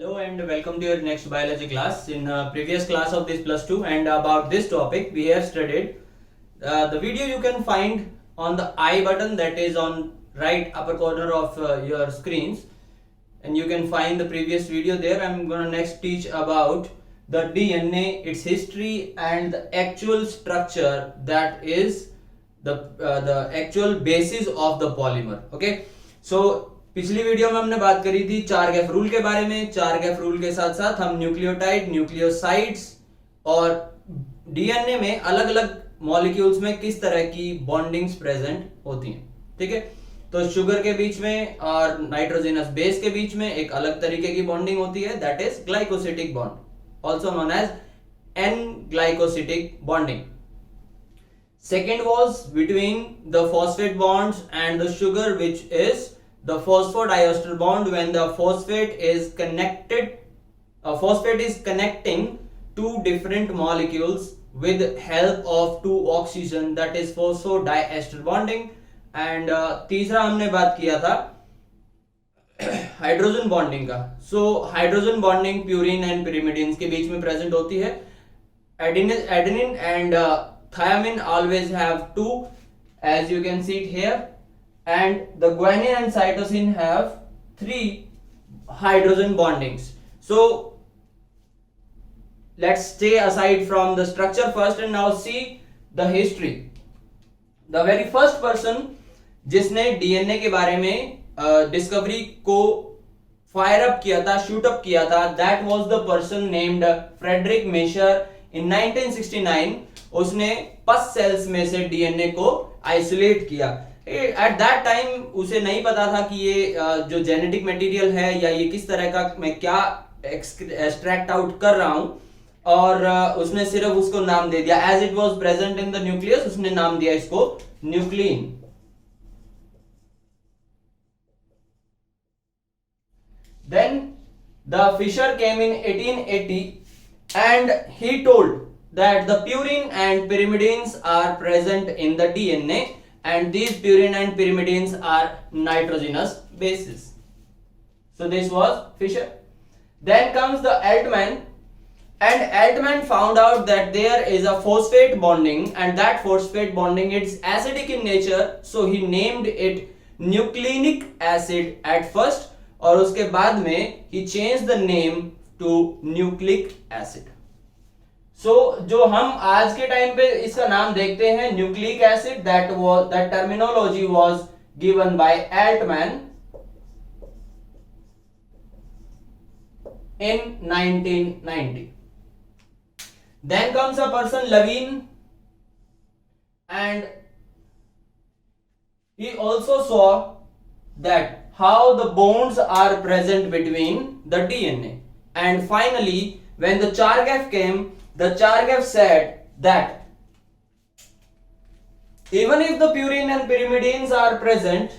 Hello and welcome to your next biology class. In previous class of this plus 2 and about this topic we have studied the video you can find on the I button, that is on right upper corner of your screens, and you can find the previous video there. I'm gonna next teach about the DNA, its history and the actual structure, that is the actual basis of the polymer. Okay, so पिछली video में हमने बात करी थी 4 Gaff rule के बारे में। 4 Gaff rule के साथ साथ हम न्यूक्लियोटाइड, न्यूक्लियोसाइड्स और डीएनए में अलग अलग मॉलिक्यूल्स में किस तरह की बॉन्डिंग्स प्रेजेंट होती हैं। ठीक है, तो शुगर के बीच में और नाइट्रोजनस बेस के बीच में एक अलग तरीके की बॉन्डिंग होती है, that is glycosidic bond, also known as an glycosidic bonding. Second was between the phosphate bonds and the sugar, which is the phosphodiester bond. When the phosphate is connected, phosphate is connecting two different molecules with help of two oxygen, that is phosphodiester bonding. And तीसरा हमने बात किया था hydrogen bonding का। So hydrogen bonding purine and pyrimidines के बीच में present होती है। Adenine and thiamine always have two, as you can see it here, and the guanine and cytosine have 3 hydrogen bondings. So let's stay aside from the structure first and now see the history. The very first person जिसने DNA के बारे में discovery को fire up किया था, shoot up किया था, that was the person named Friedrich Miescher in 1969. उसने पस सेल्स में से डीएनए को आइसोलेट किया। एट दैट टाइम उसे नहीं पता था कि ये जो जेनेटिक मटेरियल है या ये किस तरह का मैं क्या एक्सट्रैक्ट आउट कर रहा हूं, और उसने सिर्फ उसको नाम दे दिया as it was present in the nucleus, उसने नाम दिया इसको nuclein. Then the Fischer came in 1880 and he told that the purine and pyrimidines are present in the DNA, and these purine and pyrimidines are nitrogenous bases. So this was Fisher. Then comes the Altman, and Altman found out that there is a phosphate bonding, and that phosphate bonding is acidic in nature, so he named it nucleinic acid at first, और उसके बाद में he changed the name to nucleic acid. So जो हम आज के time पे इसका नाम देखते हैं nucleic acid, that terminology was given by Altman in 1990. Then comes a person Levine, and he also saw that how the bonds are present between the DNA. And finally, when the Chargaff came, the Chargaff said that even if the purine and pyrimidines are present,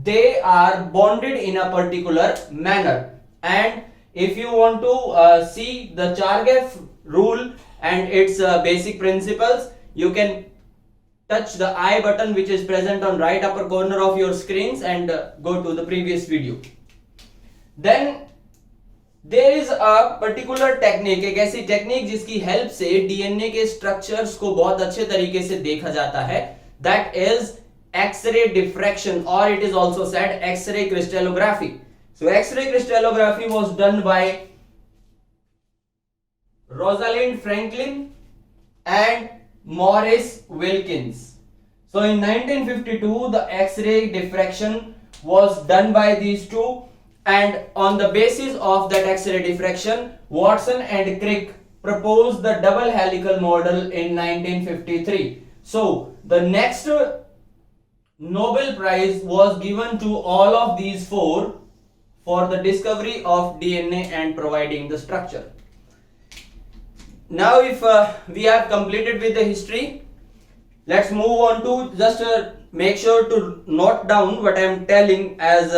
they are bonded in a particular manner. And if you want to see the Chargaff rule and its basic principles, you can touch the I button which is present on right upper corner of your screens and go to the previous video. Then there is a particular technique, एक ऐसी technique जिसकी help से DNA के structures को बहुत अच्छे तरीके से देखा जाता है, that is X-ray diffraction, or it is also said X-ray crystallography. So X-ray crystallography was done by Rosalind Franklin and Maurice Wilkins. So in 1952 the X-ray diffraction was done by these two, and on the basis of that X-ray diffraction, Watson and Crick proposed the double helical model in 1953. So the next Nobel Prize was given to all of these four for the discovery of DNA and providing the structure. Now if we have completed with the history, let's move on to just make sure to note down what I am telling as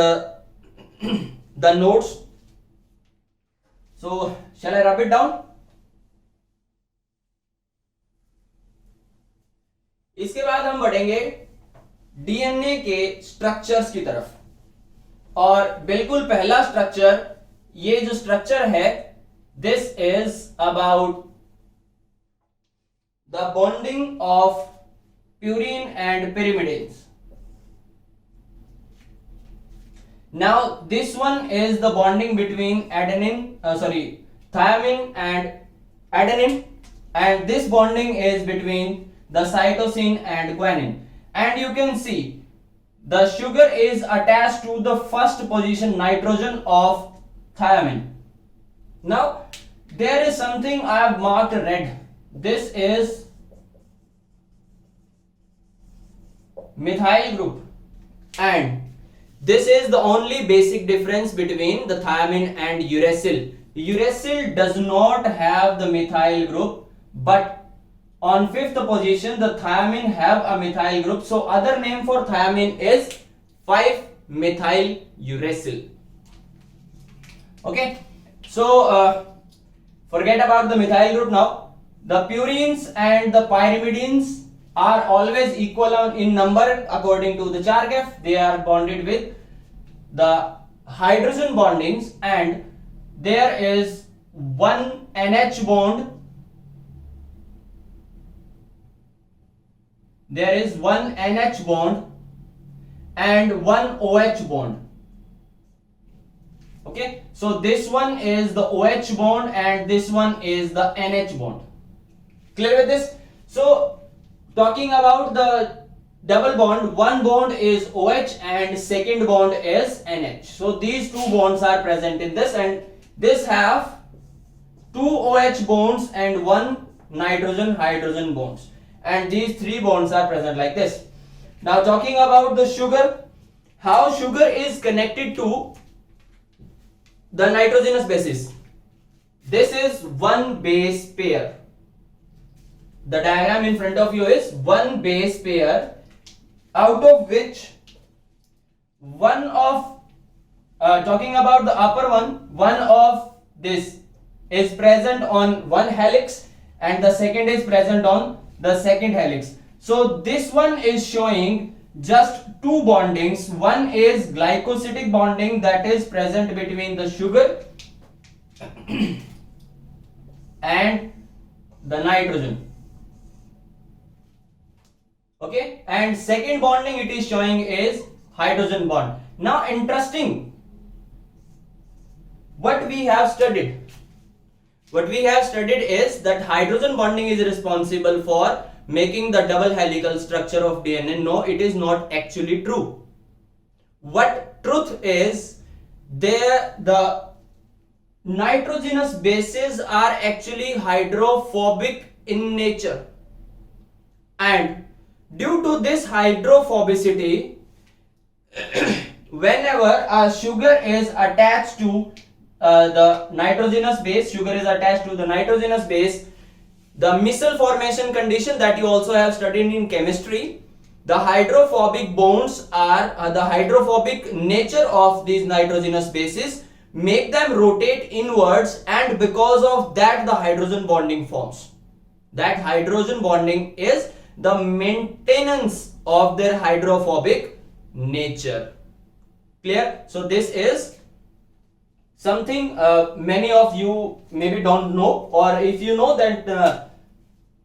the notes. So shall I rub it down? इसके बाद हम बढ़ेंगे DNA के structures की तरफ, और बिल्कुल पहला स्ट्रक्चर ये जो स्ट्रक्चर है, this is about the bonding of purine and pyrimidines. Now this one is the bonding between thiamine and adenine, and this bonding is between the cytosine and guanine. And you can see the sugar is attached to the first position nitrogen of thiamine. Now there is something I have marked red. This is methyl group, and this is the only basic difference between the thiamine and uracil. Uracil does not have the methyl group, but on fifth position the thiamine have a methyl group. So other name for thiamine is 5-methyl uracil. Okay, so forget about the methyl group now. The purines and the pyrimidines are always equal in number according to the Chargaff. They are bonded with the hydrogen bondings, and there is one NH bond. There is one NH bond and one OH bond. Okay, so this one is the OH bond and this one is the NH bond. Clear with this? So talking about the double bond, one bond is OH and second bond is NH. So these two bonds are present in this, and this have two OH bonds and one nitrogen hydrogen bonds, and these three bonds are present like this. Now talking about the sugar, how sugar is connected to the nitrogenous bases. This is one base pair. The diagram in front of you is one base pair, out of which one of talking about the upper one of this is present on one helix and the second is present on the second helix. So this one is showing just two bondings. One is glycosidic bonding that is present between the sugar and the nitrogen. Okay, and second bonding it is showing is hydrogen bond. Now interesting, what we have studied is that hydrogen bonding is responsible for making the double helical structure of DNA. No, it is not actually true. What truth is, the nitrogenous bases are actually hydrophobic in nature, and due to this hydrophobicity, whenever a sugar is attached to the nitrogenous base, the micelle formation condition that you also have studied in chemistry, the hydrophobic bonds are the hydrophobic nature of these nitrogenous bases make them rotate inwards, and because of that the hydrogen bonding forms. That hydrogen bonding is the maintenance of their hydrophobic nature. Clear? So this is something many of you maybe don't know, or if you know, then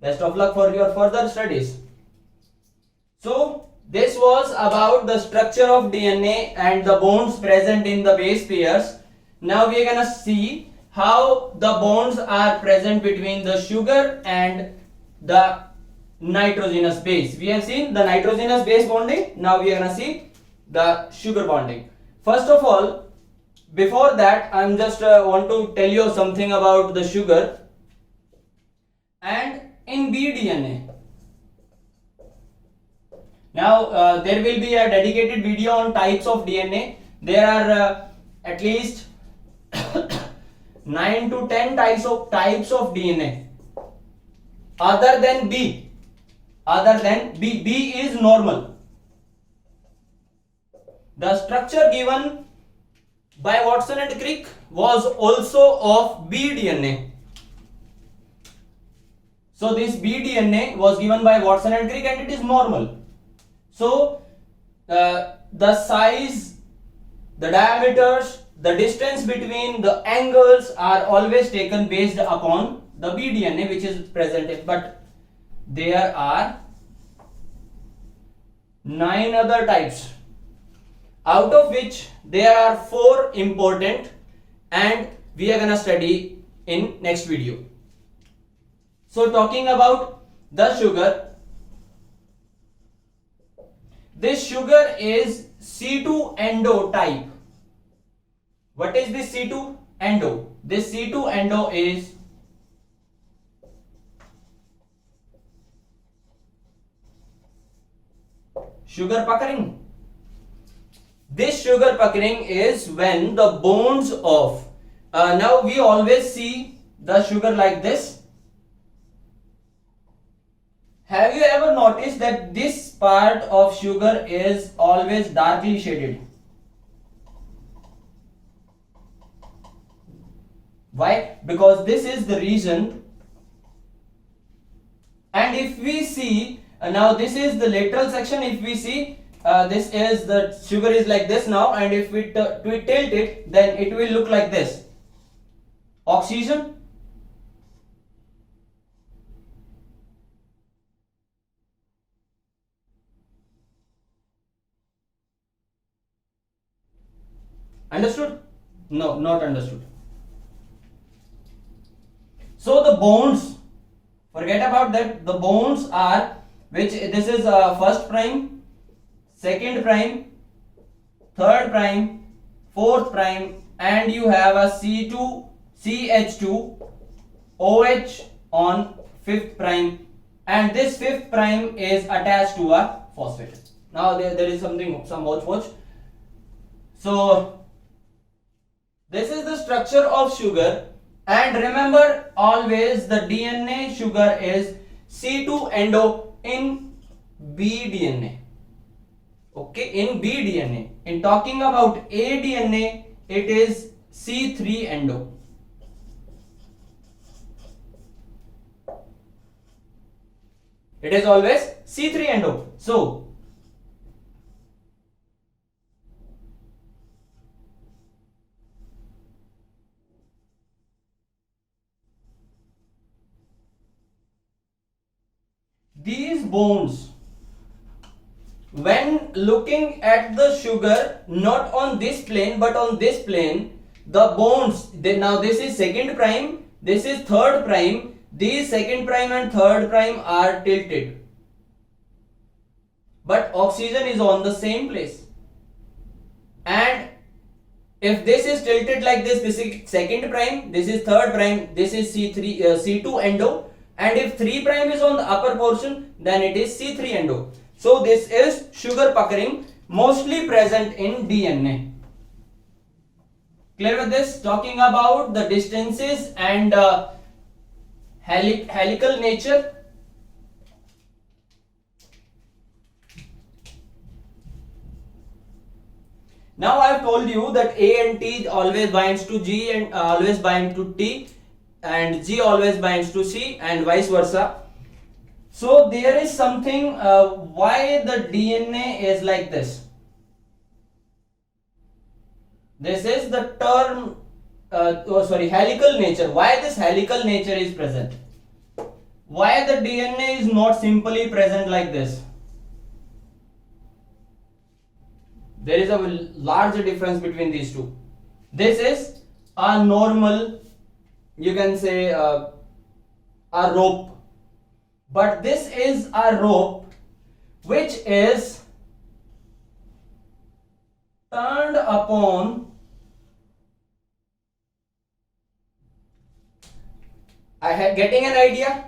best of luck for your further studies. So this was about the structure of DNA and the bonds present in the base pairs. Now we are gonna see how the bonds are present between the sugar and the nitrogenous base. We have seen the nitrogenous base bonding. Now we are gonna see the sugar bonding. First of all, before that, I'm just want to tell you something about the sugar. And in bDNA, now there will be a dedicated video on types of DNA. There are at least 9 to 10 types of DNA other than B. B is normal. The structure given by Watson and Crick was also of bDNA. So this bDNA was given by Watson and Crick, and it is normal. So the size, the diameters, the distance between the angles are always taken based upon the BDNA which is present, but there are 9 other types, out of which there are 4 important, and we are gonna study in next video. So talking about the sugar, this sugar is C2 endo type. What is this C2 endo? This C2 endo is sugar puckering. This sugar puckering is when the bonds of now we always see the sugar like this. Have you ever noticed that this part of sugar is always darkly shaded? Why? Because this is the region. And if we see now this is the lateral section, if we see this is the sugar is like this now, and if we tilt it, then it will look like this. Oxygen. Understood? No, not understood. So the bonds, forget about that. The bonds are, which this is first prime, second prime, third prime, fourth prime, and you have a C2, CH2, OH on fifth prime, and this fifth prime is attached to a phosphate. Now there is some hodgepodge. So this is the structure of sugar, and remember always the DNA sugar is C2 endo in bDNA. Okay, in bDNA. In talking about aDNA, it is C3 endo. It is always C3 endo. So these bonds, when looking at the sugar, not on this plane but on this plane, the bonds, now this is second prime, this is third prime, these second prime and third prime are tilted, but oxygen is on the same place. And if this is tilted like this is second prime, this is third prime, this is C2 endo, and if 3 prime is on the upper portion, then it is C3 endo. So this is sugar puckering, mostly present in DNA. Clear with this? Talking about the distances and helical nature. Now I have told you that A and T always binds to G and always bind to T, and G always binds to C, and vice versa. So there is something why the DNA is like this. This is the term helical nature. Why this helical nature is present? Why the DNA is not simply present like this? There is a large difference between these two. This is a normal, you can say a rope, but this is a rope which is turned upon getting an idea.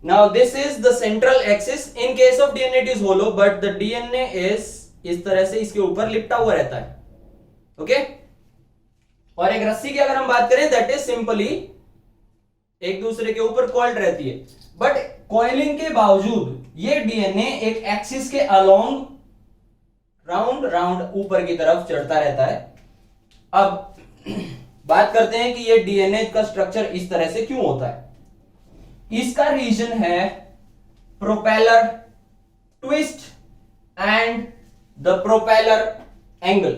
Now this is the central axis. In case of DNA it is hollow, but the DNA is इस तरह से इसके ऊपर लिपटा हुआ रहता है. Okay, और एक रस्सी की अगर हम बात करें, दैट इज सिंपली एक दूसरे के ऊपर कॉइल्ड रहती है, बट कॉइलिंग के बावजूद ये डीएनए एक एक्सिस के अलोंग राउंड राउंड ऊपर की तरफ चढ़ता रहता है. अब बात करते हैं कि ये डीएनए का स्ट्रक्चर इस तरह से क्यों होता है. इसका रीजन है propeller twist and the propeller angle.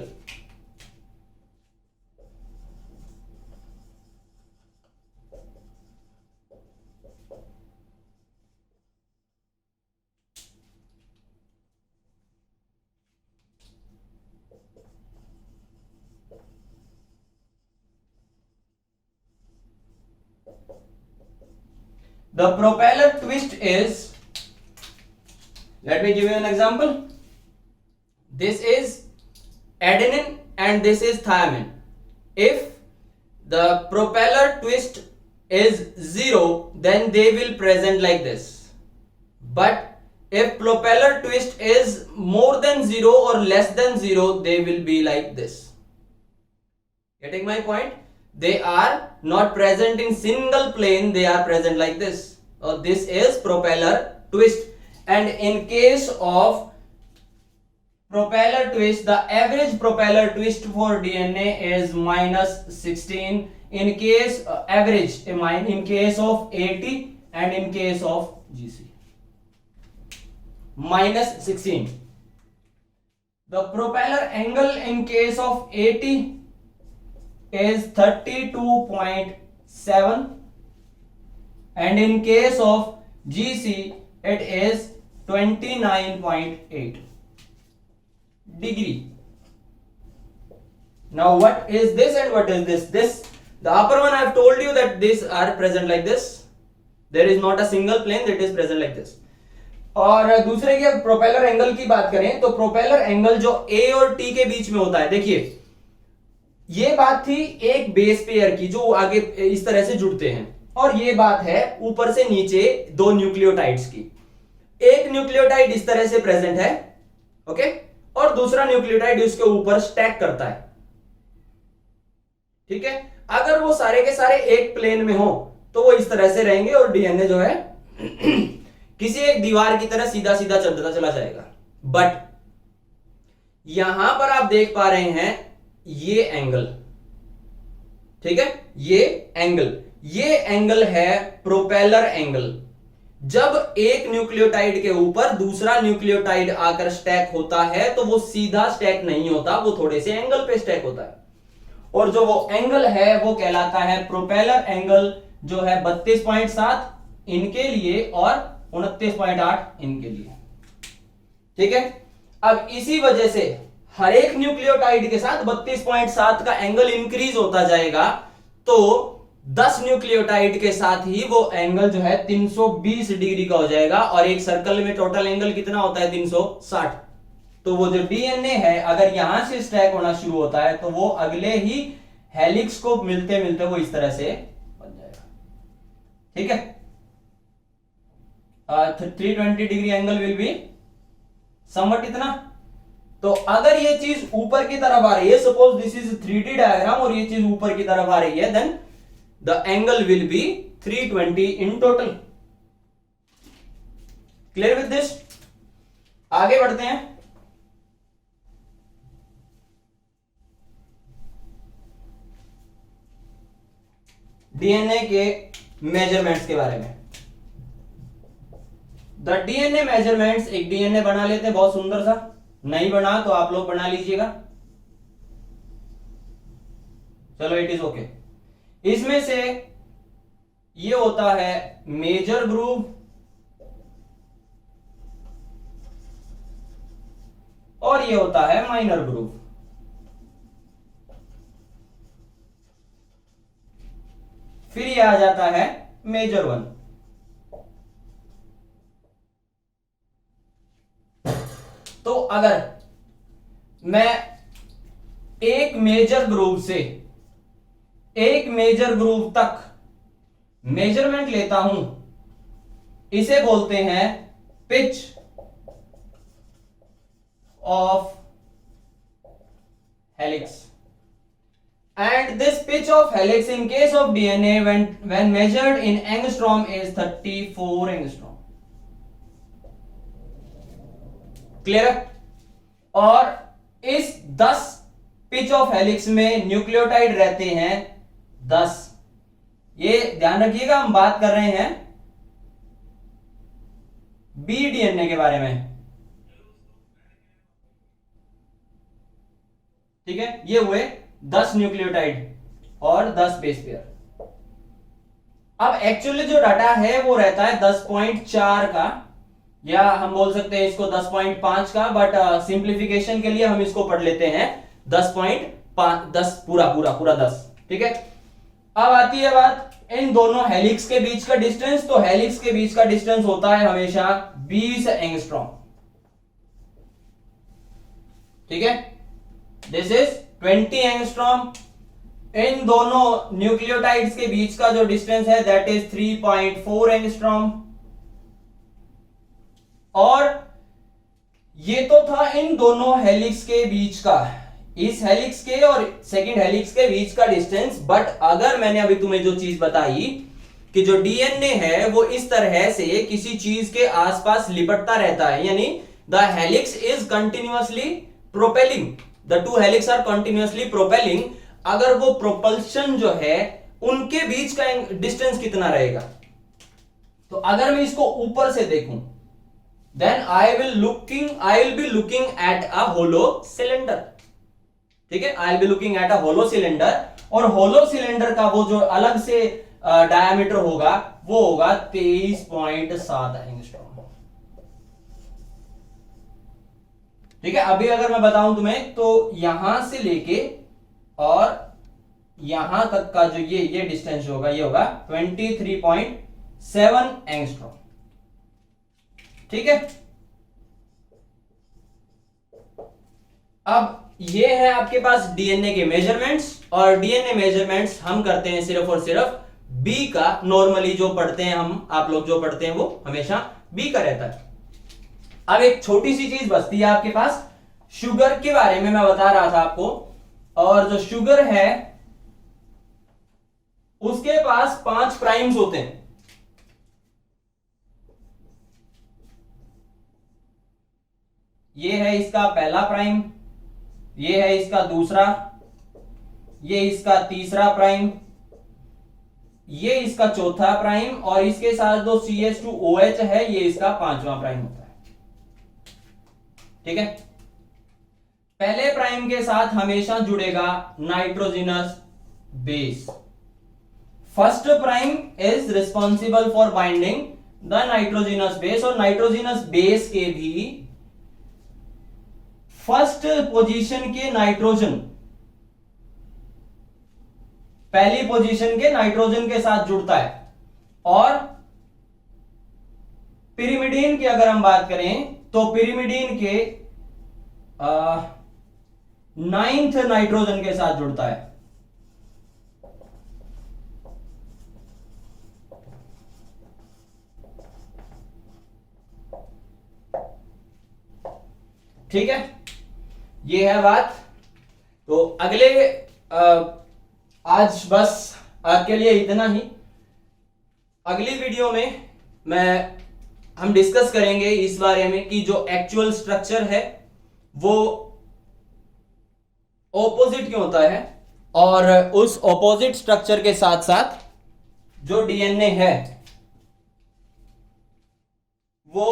The propeller twist is, let me give you an example. This is adenine and this is thymine. If the propeller twist is 0, then they will present like this. But if propeller twist is more than 0 or less than 0, they will be like this. Getting my point? They are not present in single plane, they are present like this. This is propeller twist. And in case of propeller twist, the average propeller twist for DNA is -16. In case average, in case of 80 and in case of GC, -16. The propeller angle in case of 80 is 32.7 and in case of GC it is 29.8 degree. Now what is this and what is this? The upper one I have told you that these are present like this. There is not a single plane that is present like this. और दूसरे की propeller angle की बात करें तो propeller angle जो A और T के बीच में होता है, देखिए ये बात थी एक बेस पेयर की जो आगे इस तरह से जुड़ते हैं, और ये बात है ऊपर से नीचे दो न्यूक्लियोटाइड्स की। एक न्यूक्लियोटाइड इस तरह से प्रेजेंट है, ओके, और दूसरा न्यूक्लियोटाइड उसके ऊपर स्टैक करता है, ठीक है। अगर वो सारे के सारे एक प्लेन में हो तो वो इस तरह से रहेंगे और डीएनए जो है किसी एक दीवार की तरह सीधा सीधा चलता चला जाएगा। बट यहां पर आप देख पा रहे हैं ये एंगल, ठीक है, ये एंगल है प्रोपेलर एंगल। जब एक न्यूक्लियोटाइड के ऊपर दूसरा न्यूक्लियोटाइड आकर स्टैक होता है तो वो सीधा स्टैक नहीं होता, वो थोड़े से एंगल पे स्टैक होता है, और जो वो एंगल है वो कहलाता है प्रोपेलर एंगल, जो है 32.7 इनके लिए और 29.8 इनके लिए, ठीक है। अब इसी वजह से हर एक न्यूक्लियोटाइड के साथ 32.7 का एंगल इंक्रीज होता जाएगा, तो 10 न्यूक्लियोटाइड के साथ ही वो एंगल जो है 320 डिग्री का हो जाएगा, और एक सर्कल में टोटल एंगल कितना होता है 360। तो वो जो डीएनए है अगर यहां से स्टैक होना शुरू होता है तो वो अगले ही हेलिक्स को मिलते मिलते वो इस तरह से बन जाएगा, ठीक है। 320 degree angle will be somewhat इतना। तो अगर ये चीज ऊपर की तरफ आ रही है, suppose this is 3D diagram और ये चीज ऊपर की तरफ आ रही है, then the angle will be 320 in total. Clear with this? आगे बढ़ते हैं। डीएनए के मेजरमेंट्स के बारे में। द डीएनए मेजरमेंट्स, एक डीएनए बना लेते हैं बहुत सुंदर सा, नहीं बना तो आप लोग बना लीजिएगा, चलो इट इज ओके। इसमें से ये होता है मेजर ग्रूव और ये होता है माइनर ग्रूव। फिर ये आ जाता है मेजर वन। तो अगर मैं एक मेजर ग्रूव से एक मेजर ग्रूव तक मेजरमेंट लेता हूं, इसे बोलते हैं pitch of helix. And this pitch of helix in case of DNA when measured in angstrom is 34 angstrom. Clear? और इस 10 पिच ऑफ हेलिक्स में न्यूक्लियोटाइड रहते हैं 10। ये ध्यान रखिएगा, हम बात कर रहे हैं बी डीएनए के बारे में, ठीक है। ये हुए 10 न्यूक्लियोटाइड और 10 बेस पेयर। अब एक्चुअली जो डाटा है वो रहता है 10.4 का, या हम बोल सकते हैं इसको 10.5 का, बट सिंप्लीफिकेशन के लिए हम इसको पढ़ लेते हैं 10.5, 10 पूरा 10, ठीक है। अब आती है बात इन दोनों हेलिक्स के बीच का डिस्टेंस, तो हेलिक्स के बीच का डिस्टेंस होता है हमेशा 20 एंगस्ट्रॉम। ठीक है, दिस इज 20 एंगस्ट्रॉम। इन दोनों न्यूक्लियोटाइड्स के बीच का जो डिस्टेंस है दैट इज 3.4 एंगस्ट्रॉम। और ये तो था इन दोनों हेलिक्स के बीच का, इस हेलिक्स के और सेकंड हेलिक्स के बीच का डिस्टेंस। बट अगर मैंने अभी तुम्हें जो चीज बताई कि जो डीएनए है वो इस तरह से किसी चीज के आसपास लिपटता रहता है, यानी the helix is continuously propelling, the two helix are continuously propelling. अगर वो प्रोपल्शन जो है उनके बीच का डिस्टेंस कितना रहेगा, तो अगर मैं इसको ऊपर से देखूं then I will be looking at a hollow cylinder। ठीक है, I will be looking at a hollow cylinder, और hollow cylinder का वो जो अलग से डायमीटर होगा वो होगा 23.7 एंगस्ट्रॉम। ठीक है, अभी अगर मैं बताऊं तुम्हें तो यहां से लेके और यहां तक का जो ये डिस्टेंस होगा ये होगा 23.7 एंगस्ट्रॉम। ठीक है, अब ये है आपके पास डीएनए के मेजरमेंट्स, और डीएनए मेजरमेंट्स हम करते हैं सिर्फ और सिर्फ बी का। नॉर्मली जो पढ़ते हैं हम, आप लोग जो पढ़ते हैं वो हमेशा बी का रहता है। अब एक छोटी सी चीज बचती है आपके पास, शुगर के बारे में मैं बता रहा था आपको, और जो शुगर है उसके पास 5 प्राइम्स होते हैं। ये है इसका पहला प्राइम, ये है इसका दूसरा, ये इसका तीसरा प्राइम, ये इसका चौथा प्राइम, और इसके साथ जो CH2OH है ये इसका 5वां प्राइम होता है। ठीक है, पहले प्राइम के साथ हमेशा जुड़ेगा nitrogenous base. First prime is responsible for binding the nitrogenous base, और नाइट्रोजिनस बेस के भी फर्स्ट पोजीशन के नाइट्रोजन, पहली पोजीशन के नाइट्रोजन के साथ जुड़ता है। और पिरिमिडीन की अगर हम बात करें तो पिरिमिडीन के 9th नाइट्रोजन के साथ जुड़ता है। ठीक है, ये है बात। तो अगले आज बस आपके लिए इतना ही। अगली वीडियो में हम डिस्कस करेंगे इस बारे में कि जो एक्चुअल स्ट्रक्चर है वो ऑपोजिट क्यों होता है, और उस ऑपोजिट स्ट्रक्चर के साथ साथ जो डीएनए है वो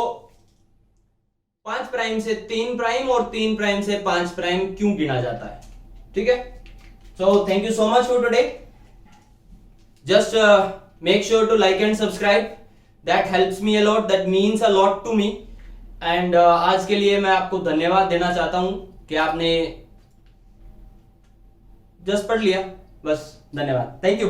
5 प्राइम से 3 प्राइम और 3 प्राइम से 5 प्राइम क्यों गिना जाता है। ठीक है, so thank you so much for today. Just make sure to like and subscribe, that helps me a lot, that means a lot to me. And आज के लिए मैं आपको धन्यवाद देना चाहता हूं कि आपने जस्ट पढ़ लिया, बस धन्यवाद, थैंक यू।